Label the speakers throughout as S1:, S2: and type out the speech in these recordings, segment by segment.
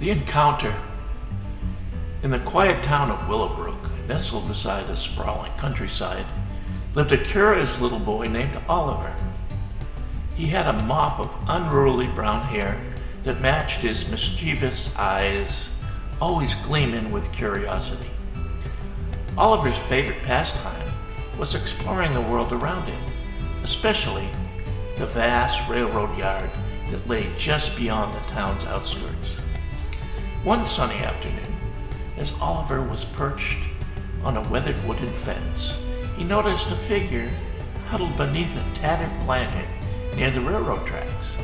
S1: The encounter. In the quiet town of Willowbrook, nestled beside a sprawling countryside, lived a curious little boy named Oliver. He had a mop of unruly brown hair that matched his mischievous eyes, always gleaming with curiosity. Oliver's favorite pastime was exploring the world around him, especially the vast railroad yard that lay just beyond the town's outskirts. One sunny afternoon, as Oliver was perched on a weathered wooden fence, he noticed a figure huddled beneath a tattered blanket near the railroad tracks.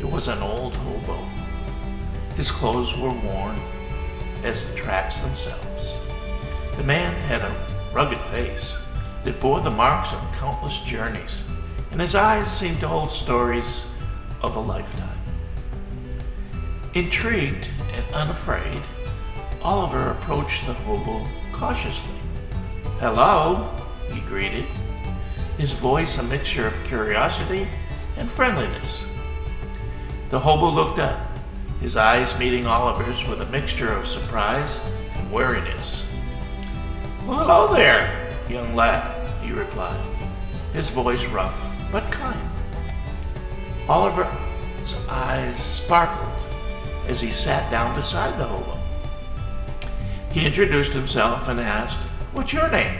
S1: It was an old hobo. His clothes were worn as the tracks themselves. The man had a rugged face that bore the marks of countless journeys, and his eyes seemed to hold stories of a lifetime. Intrigued and unafraid, Oliver approached the hobo cautiously. "Hello," he greeted, his voice a mixture of curiosity and friendliness. The hobo looked up, his eyes meeting Oliver's with a mixture of surprise and wariness. "Well, hello there, young lad," he replied, his voice rough but kind. Oliver's eyes sparkled as he sat down beside the hobo. He introduced himself and asked, "What's your name?"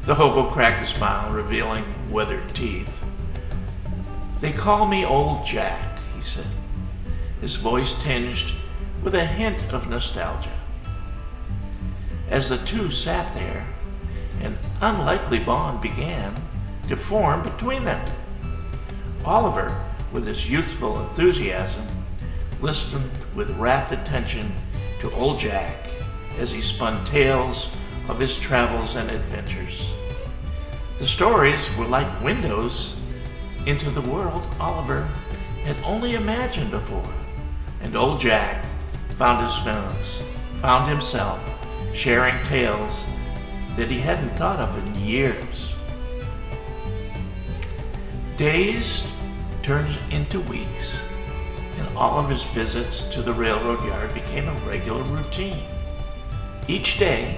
S1: The hobo cracked a smile, revealing weathered teeth. "They call me Old Jack," he said, his voice tinged with a hint of nostalgia. As the two sat there, an unlikely bond began to form between them. Oliver, with his youthful enthusiasm, listened with rapt attention to Old Jack as he spun tales of his travels and adventures. The stories were like windows into the world Oliver had only imagined before, and Old Jack found himself sharing tales that he hadn't thought of in years. Days turned into weeks, and Oliver's visits to the railroad yard became a regular routine. Each day,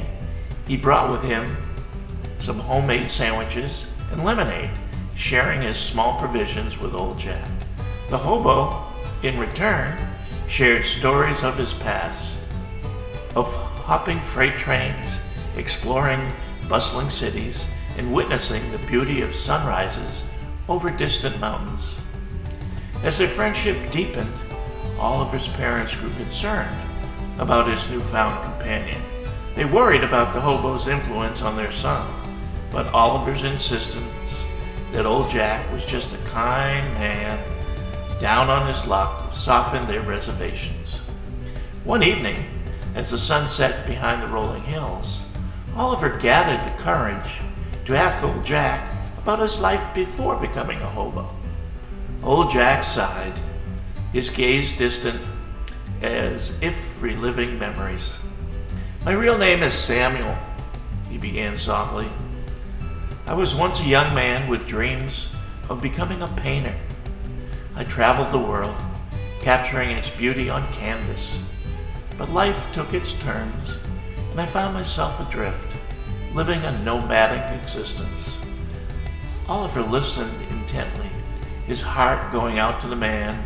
S1: he brought with him some homemade sandwiches and lemonade, sharing his small provisions with Old Jack. The hobo, in return, shared stories of his past, of hopping freight trains, exploring bustling cities, and witnessing the beauty of sunrises over distant mountains. As their friendship deepened, Oliver's parents grew concerned about his newfound companion. They worried about the hobo's influence on their son, but Oliver's insistence that Old Jack was just a kind man down on his luck softened their reservations. One evening, as the sun set behind the rolling hills, Oliver gathered the courage to ask Old Jack about his life before becoming a hobo. Old Jack sighed, his gaze distant as if reliving memories. "My real name is Samuel," he began softly. "I was once a young man with dreams of becoming a painter. I traveled the world, capturing its beauty on canvas. But life took its turns, and I found myself adrift, living a nomadic existence." Oliver listened intently, his heart going out to the man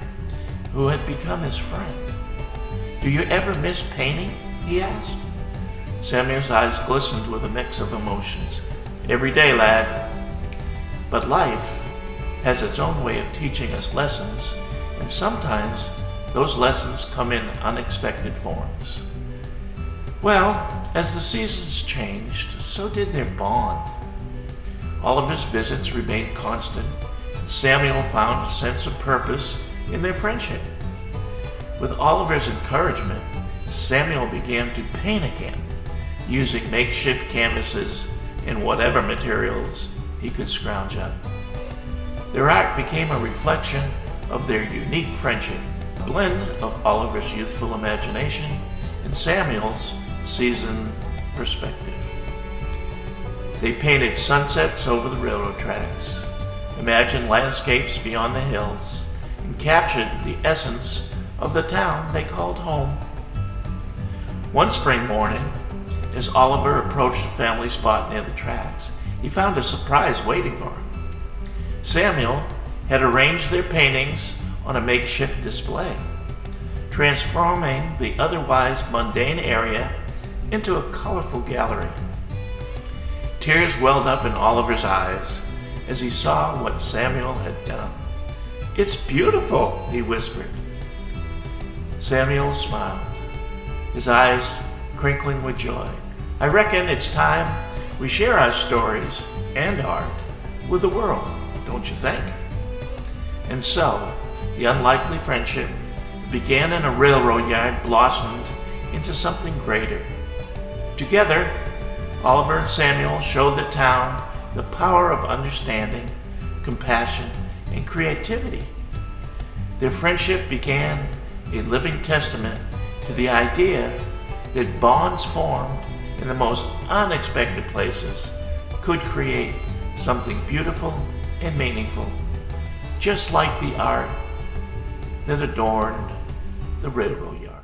S1: who had become his friend. "Do you ever miss painting?" he asked. Samuel's eyes glistened with a mix of emotions. "Every day, lad. But life has its own way of teaching us lessons, and sometimes those lessons come in unexpected forms." Well, as the seasons changed, so did their bond. Oliver's visits remained constant, and Samuel found a sense of purpose in their friendship. With Oliver's encouragement, Samuel began to paint again, using makeshift canvases and whatever materials he could scrounge up. Their art became a reflection of their unique friendship, a blend of Oliver's youthful imagination and Samuel's seasoned perspective. They painted sunsets over the railroad tracks, imagined landscapes beyond the hills, and captured the essence of the town they called home. One spring morning, as Oliver approached the family spot near the tracks, he found a surprise waiting for him. Samuel had arranged their paintings on a makeshift display, transforming the otherwise mundane area into a colorful gallery. Tears welled up in Oliver's eyes as he saw what Samuel had done. "It's beautiful," he whispered. Samuel smiled, his eyes crinkling with joy. "I reckon it's time we share our stories and art with the world, don't you think?" And so, the unlikely friendship that began in a railroad yard blossomed into something greater. Together, Oliver and Samuel showed the town the power of understanding, compassion, and creativity. Their friendship began a living testament to the idea that bonds formed in the most unexpected places could create something beautiful and meaningful, just like the art that adorned the railroad yard.